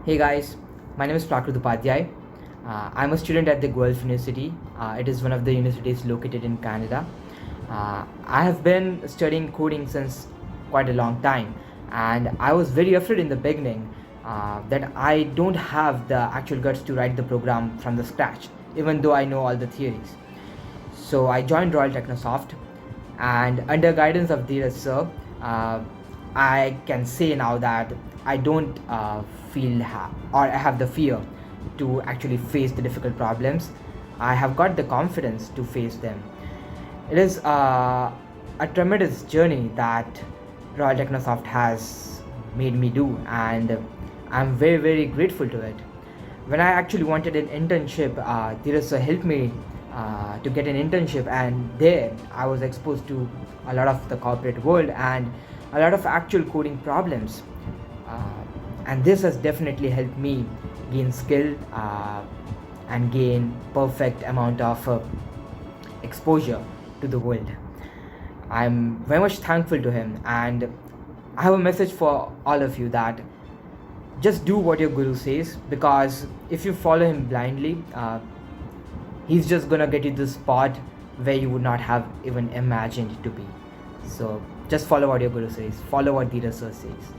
Hey guys, my name is Prakrut Upadhyay. I'm a student at the Guelph University. It is one of the universities located in Canada. I have been studying coding since quite a long time, and I was very afraid in the beginning that I don't have the actual guts to write the program from the scratch, even though I know all the theories. So I joined Royal Technosoft, and under guidance of Dhiraj sir, I can say now that I don't or I have the fear to actually face the difficult problems. I have got the confidence to face them. It is a tremendous journey that Royal Technosoft has made me do, and I'm very grateful to it. When I actually wanted an internship, Dhiraj sir helped me to get an internship, and there I was exposed to a lot of the corporate world and a lot of actual coding problems. And this has definitely helped me gain skill and gain perfect amount of exposure to the world. I'm very much thankful to him, and I have a message for all of you that just do what your guru says, because if you follow him blindly, he's just gonna get you to the spot where you would not have even imagined to be. So just follow what your guru says, follow what Dhiraj sir says.